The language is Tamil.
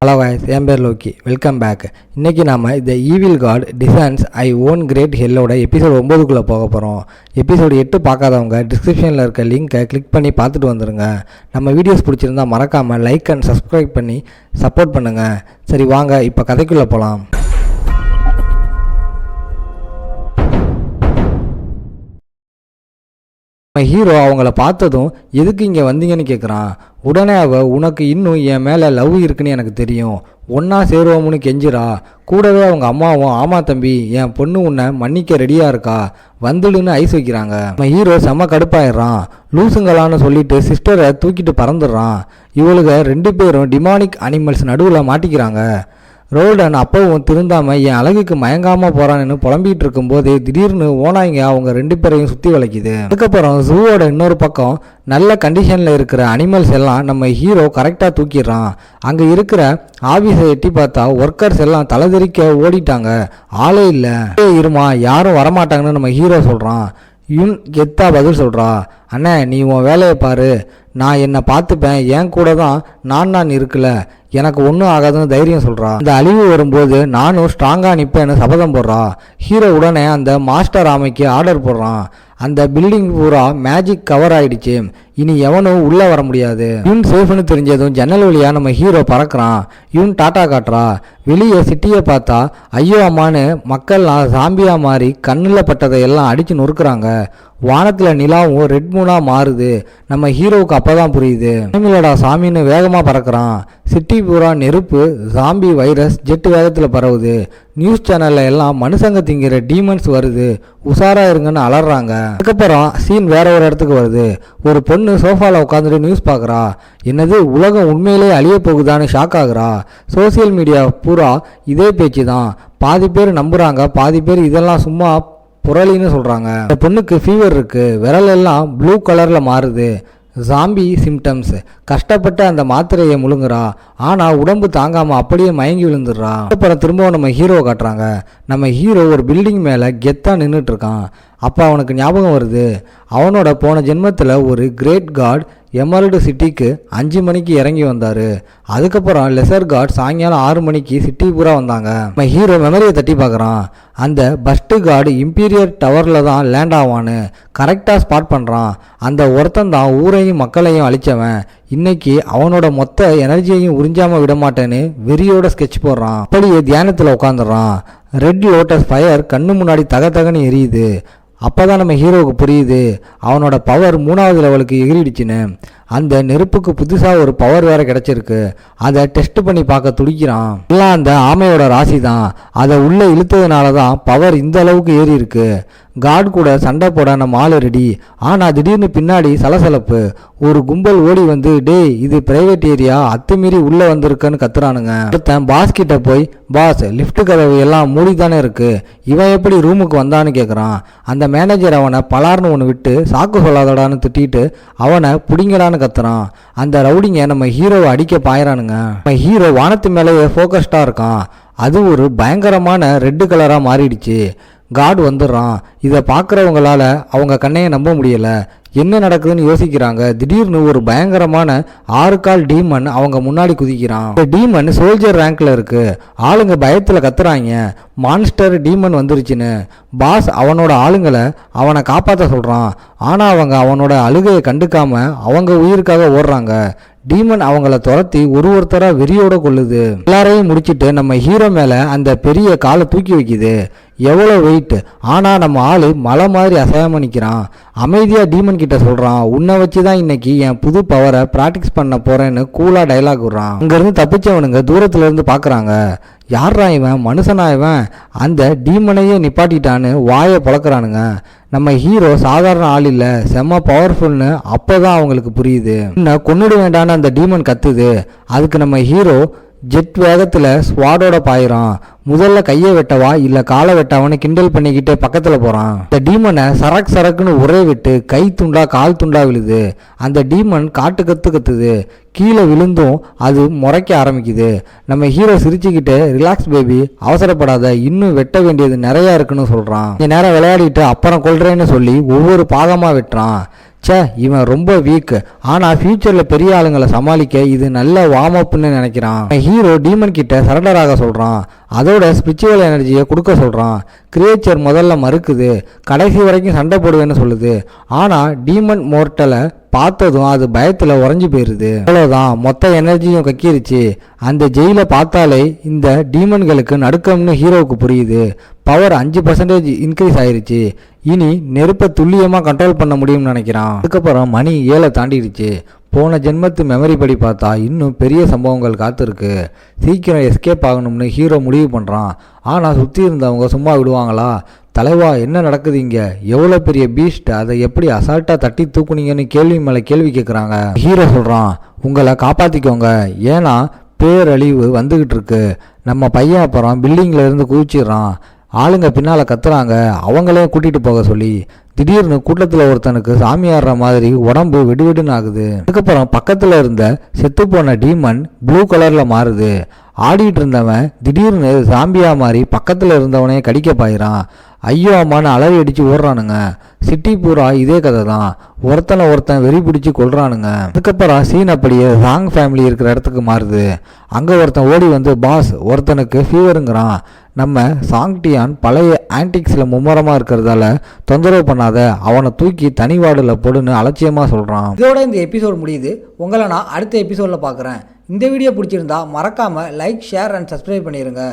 ஹலோ guys, என் பேர் லோக்கி. Welcome back. இன்றைக்கி நாம் இந்த evil god designs I own great ஹெல்லோட எபிசோட் 9க்குள்ளே போக போகிறோம். எபிசோடு 8 பார்க்காதவங்க டிஸ்கிரிப்ஷனில் இருக்க லிங்க்கை கிளிக் பண்ணி பார்த்துட்டு வந்துடுங்க. நம்ம வீடியோஸ் பிடிச்சிருந்தால் மறக்காமல் லைக் அண்ட் சப்ஸ்கிரைப் பண்ணி சப்போர்ட் பண்ணுங்கள். சரி வாங்க இப்போ கதைக்குள்ளே போகலாம். ஹீரோ அவங்கள பார்த்ததும் எதுக்கு இங்கே வந்தீங்கன்னு கேட்குறான். உடனே உனக்கு இன்னும் என் மேலே லவ் இருக்குன்னு எனக்கு தெரியும், ஒன்றா சேருவோம்னு கெஞ்சிரா. கூடவே அவங்க அம்மாவும் ஆமா தம்பி என் பொண்ணு உன்னை மன்னிக்க ரெடியாக இருக்கா, வந்துடுன்னு ஐஸ் வைக்கிறாங்க. நம்ம ஹீரோ செம்ம கடுப்பாயிடுறான். லூசுங்களான்னு சொல்லிட்டு சிஸ்டரை தூக்கிட்டு பறந்துடுறான். இவளுக 2 பேரும் டிமானிக் அனிமல்ஸ் நடுவில் மாட்டிக்கிறாங்க. ரோல்டன் அப்பவும் திருந்தாமல் என் அழகுக்கு மயங்காமல் போகிறான்னு புலம்பிகிட்டு இருக்கும்போது திடீர்னு ஓனாய்ங்க அவங்க 2 பேரையும் சுற்றி வளைக்குது. அதுக்கப்புறம் ஜூவோட இன்னொரு பக்கம் நல்ல கண்டிஷனில் இருக்கிற அனிமல்ஸ் எல்லாம் நம்ம ஹீரோ கரெக்டாக தூக்கிடுறான். அங்கே இருக்கிற ஆஃபீஸை எட்டி பார்த்தா ஒர்க்கர்ஸ் எல்லாம் தலைதெறிக்க ஓடிட்டாங்க, ஆளே இல்லை. இருமா யாரும் வரமாட்டாங்கன்னு நம்ம ஹீரோ சொல்கிறான். யுன் கெத்தா பதில் சொல்கிறா, அண்ணே நீ உன் வேலையை பாரு, நான் என்னை பார்த்துப்பேன், என் கூட தான் நான் இருக்குல்ல, எனக்கு ஒன்றும் ஆகாதுன்னு தைரியம் சொல்கிறா. இந்த அழிவு வரும்போது நானும் ஸ்ட்ராங்காக நிற்பேன்னு சபதம் போடுறா. ஹீரோ உடனே அந்த மாஸ்டர் ஆமைக்கு ஆர்டர் போடுறான். அந்த பில்டிங் பூரா மேஜிக் கவர் ஆயிடுச்சு, இனி எவனும் உள்ளே வர முடியாது. யூன் சேஃப்னு தெரிஞ்சதும் ஜன்னல் வழியாக நம்ம ஹீரோ பறக்கிறான். யூன் டாட்டா காட்டுறா. வெளியே சிட்டியை பார்த்தா ஐயோ அம்மானு மக்கள்லாம் சாம்பியாக மாறி கண்ணில் பட்டதை எல்லாம் அடித்து நொறுக்குறாங்க. வானத்தில் நிலாவும் ரெட் மூனாக மாறுது. நம்ம ஹீரோவுக்கு அப்போ தான் புரியுது, சாமிலடா சாமின்னு வேகமாக பறக்கிறான். சிட்டி பூரா நெருப்பு, ஜாம்பி வைரஸ் ஜெட்டு வேகத்தில் பரவுது. நியூஸ் சேனலில் எல்லாம் மனுஷங்க திங்கிற டீமன்ஸ் வருது, உஷாராக இருங்கன்னு அலறாங்க. அதுக்கப்புறம் சீன் வேற ஒரு இடத்துக்கு வருது. ஒரு பொண்ணு சோஃபாவில் உட்காந்துட்டு நியூஸ் பார்க்குறா. என்னது உலகம் உண்மையிலே அழிய போகுதான்னு ஷாக் ஆகுறா. சோசியல் மீடியா பூரா இதே பேச்சு தான். பாதி பேர் நம்புகிறாங்க, பாதி பேர் இதெல்லாம் சும்மா புரளின்னு சொல்கிறாங்க. இந்த பொண்ணுக்கு ஃபீவர் இருக்குது, விரல் எல்லாம் ப்ளூ கலரில் மாறுது, ஜாம்பி சிம்டம்ஸ். கஷ்டப்பட்டு அந்த மாத்திரையை முழுங்குறா, ஆனால் உடம்பு தாங்காமல் அப்படியே மயங்கி விழுந்துடுறா. அப்புறம் திரும்பவும் நம்ம ஹீரோவை காட்டுறாங்க. நம்ம ஹீரோ ஒரு பில்டிங் மேலே கெத்தாக நின்றுட்டு இருக்கான். அப்போ அவனுக்கு ஞாபகம் வருது, அவனோட போன ஜென்மத்தில் ஒரு கிரேட் காட் எமரல்டு சிட்டிக்கு 5 மணிக்கு இறங்கி வந்தார். அதுக்கப்புறம் லெசர் காட் சாயங்காலம் 6 மணிக்கு சிட்டி பூரா வந்தாங்க. நம்ம ஹீரோ மெமரியை தட்டி பார்க்குறான். அந்த பஸ்ட்டு கார்டு இம்பீரியர் டவரில் தான் லேண்ட் ஆவான்னு கரெக்டாக ஸ்பாட் பண்ணுறான். அந்த ஒருத்தன் தான் ஊரையும் மக்களையும் அழிச்சவன். இன்னைக்கு அவனோட மொத்த எனர்ஜியையும் உறிஞ்சாமல் விட மாட்டேன்னு வெறியோட ஸ்கெட்ச் போடுறான். அப்படியே தியானத்தில் உட்காந்துடுறான். ரெட் லோட்டஸ் ஃபயர் கண்ணு முன்னாடி தகன்னு எரியுது. அப்போதான் நம்ம ஹீரோவுக்கு புரியுது அவனோட பவர் 3வது லெவலுக்கு எகிரிடுச்சுன்னு. அந்த நெருப்புக்கு புதுசாக ஒரு பவர் வேற கிடைச்சிருக்கு. அதை டெஸ்ட் பண்ணி பார்க்க துடிக்கிறான். எல்லாம் அந்த ஆமையோட ராசி தான், அதை உள்ளே இழுத்ததுனால தான் பவர் இந்த அளவுக்கு ஏறி இருக்கு. காட் கூட சண்டை போட நம்ம ஆள் ரெடி. ஆனால் திடீர்னு பின்னாடி சலசலப்பு. ஒரு கும்பல் ஓடி வந்து டேய் இது பிரைவேட் ஏரியா, அத்துமீறி உள்ளே வந்திருக்குன்னு கத்துறானுங்க. ஒருத்தன் பாஸ் கிட்ட போய் பாஸ் லிஃப்ட் கதவு எல்லாம் மூடி தானே இருக்கு, இவன் எப்படி ரூமுக்கு வந்தான்னு கேட்குறான். அந்த மேனேஜர் அவனை பலார்னு ஒன்று விட்டு சாக்கு சொல்லாதடான்னு திட்டிட்டு அவனை பிடிங்கடான்னு கத்துறான். அந்த ரவுடிங்க நம்ம ஹீரோவை அடிக்க பாயிறானுங்க. நம்ம ஹீரோ வானத்து மேலேயே ஃபோக்கஸ்டாக இருக்கான். அது ஒரு பயங்கரமான ரெட்டு கலராக மாறிடுச்சு. காட் வந்துடுறான். இதை பார்க்குறவங்களால அவங்க கண்ணையை நம்ப முடியலை. என்ன நடக்குதுன்னு யோசிக்கிறாங்க. திடீர்னு ஒரு பயங்கரமான 6 கால் டீமன் அவங்க முன்னாடி குதிக்கிறான். இந்த டீமன் சோல்ஜர் ரேங்க்ல இருக்கு. ஆளுங்க பயத்தில் கத்துறாங்க, மான்ஸ்டர் டீமன் வந்துருச்சுன்னு. பாஸ் அவனோட ஆளுங்களை அவனை காப்பாற்ற சொல்கிறான். ஆனால் அவங்க அவனோட அழுகையை கண்டுக்காம அவங்க உயிருக்காக ஓடுறாங்க. டீமன் அவங்கள துரத்தி ஒருத்தரா வெறியோட கொள்ளுது. எல்லாரையும் முடிச்சுட்டு நம்ம ஹீரோ மேலே அந்த பெரிய காலை தூக்கி வைக்குது. எவ்வளோ வெயிட், ஆனால் நம்ம ஆளு மலை மாதிரி அசையாம நிற்கிறான். அமைதியாக டீமன் கிட்ட சொல்கிறான், உன்னை வச்சு தான் இன்னைக்கு என் புது பவரை ப்ராக்டிஸ் பண்ண போகிறேன்னு கூலாக டைலாக் விடுறான். அங்கேருந்து தப்பிச்சவனுங்க தூரத்துலேருந்து பார்க்குறாங்க. யாரா இவன், மனுஷனா இவன், அந்த டீமனையே நிப்பாட்டிட்டான்னு வாயை பொழக்கிறானுங்க. நம்ம ஹீரோ சாதாரண ஆள் இல்லை, செம்ம பவர்ஃபுல்னு அப்போ தான் அவங்களுக்கு புரியுது. இன்னும் கொன்னுட வேண்டான்னு அந்த டீமன் கத்துது. அதுக்கு நம்ம ஹீரோ ஜெட் வேகத்தில் ஸ்வாடோட பாயிறான். முதல்ல கையை வெட்டவா இல்லை காலை வெட்டவான்னு கிண்டல் பண்ணிக்கிட்டே பக்கத்தில் போகிறான். இந்த டீமனை சரக்குன்னு ஒரே விட்டு கை துண்டா கால் துண்டா விழுது. அந்த டீமன் காட்டு கத்துது. கீழே விழுந்தும் அது முறைக்க ஆரம்பிக்குது. நம்ம ஹீரோ சிரிச்சுக்கிட்டு ரிலாக்ஸ் பேபி, அவசரப்படாத, இன்னும் வெட்ட வேண்டியது நிறையா இருக்குன்னு சொல்கிறான். கொஞ்ச நேரம் விளையாடிட்டு அப்புறம் கொள்றேன்னு சொல்லி ஒவ்வொரு பாகமாக வெட்டுறான். ச்சே இவன் ரொம்ப வீக், ஆனால் ஃபியூச்சரில் பெரிய ஆளுங்களை சமாளிக்க இது நல்ல வார்ம் அப்னு நினைக்கிறான். ஹீரோ டீமன் கிட்ட சரண்டர் ஆக சொல்கிறான். அதோட ஸ்பிரிச்சுவல் எனர்ஜியை கொடுக்க சொல்கிறான். கிரியேச்சர் முதல்ல மறுக்குது, கடைசி வரைக்கும் சண்டை போடுவேன்னு சொல்லுது. ஆனால் டீமன் மோர்ட்டலை பார்த்ததும் அது பயத்தில் உறைஞ்சி போயிடுது. அவ்வளோதான், மொத்த எனர்ஜியும் கக்கிருச்சு. அந்த ஜெயிலை பார்த்தாலே இந்த டீமன்களுக்கு நடுக்கம்னு ஹீரோவுக்கு புரியுது. பவர் 5% இன்க்ரீஸ் ஆயிருச்சு. இனி நெருப்பை துல்லியமாக கண்ட்ரோல் பண்ண முடியும்னு நினைக்கிறான். அதுக்கப்புறம் மணி 7 தாண்டிடுச்சு. போன ஜென்மத்து மெமரி படி பார்த்தா இன்னும் பெரிய சம்பவங்கள் காத்திருக்கு. சீக்கிரம் எஸ்கேப் ஆகணும்னு ஹீரோ முடிவு பண்ணுறான். ஆனால் சுற்றி இருந்தவங்க சும்மா விடுவாங்களா? தலைவா என்ன நடக்குது இங்கே? எவ்வளோ பெரிய பீஸ்ட், அதை எப்படி அசால்ட்டாக தட்டி தூக்குனீங்கன்னு கேள்வி மேலே கேள்வி கேட்குறாங்க. ஹீரோ சொல்கிறான், உங்களை காப்பாற்றிக்கோங்க, ஏன்னா பேரழிவு வந்துக்கிட்டு இருக்கு. நம்ம பையன் அப்புறம் பில்டிங்கில் இருந்து குதிச்சிடுறான். ஆளுங்க பின்னால் கத்துறாங்க, அவங்களையும் கூட்டிகிட்டு போக சொல்லி. திடீர்னு கூட்டத்தில் ஒருத்தனுக்கு சாமி ஆடுற மாதிரி உடம்பு வெடுவெடுன்னு ஆகுது. அதுக்கப்புறம் பக்கத்தில் இருந்த செத்துப்போன டீமன் ப்ளூ கலரில் மாறுது. ஆடிட்டு இருந்தவன் திடீர்னு சாம்பியா மாதிரி பக்கத்தில் இருந்தவனே கடிக்க பாயிறான். ஐயோ அம்மானு அலறி அடித்து ஓடுறானுங்க. சிட்டி பூரா இதே கதை தான், ஒருத்தன் வெறி பிடிச்சி கொள்றானுங்க. அதுக்கப்புறம் சீன் அப்படியே ராங் ஃபேமிலி இருக்கிற இடத்துக்கு மாறுது. அங்கே ஒருத்தன் ஓடி வந்து, பாஸ் ஒருத்தனுக்கு ஃபீவருங்கிறான், நம்ம சாங்டியான் பழைய ஆன்டிக்ஸில் மும்முரமாக இருக்கிறதால தொந்தரவு பண்ணாத, அவனை தூக்கி தனி வார்டில் போடுன்னு அலட்சியமாக சொல்கிறான். இதோட இந்த எபிசோட் முடியுது. உங்களை நான் அடுத்த எபிசோடில் பார்க்குறேன். இந்த வீடியோ பிடிச்சிருந்தா மறக்காமல் லைக், ஷேர் அண்ட் சப்ஸ்கிரைப் பண்ணிடுங்க.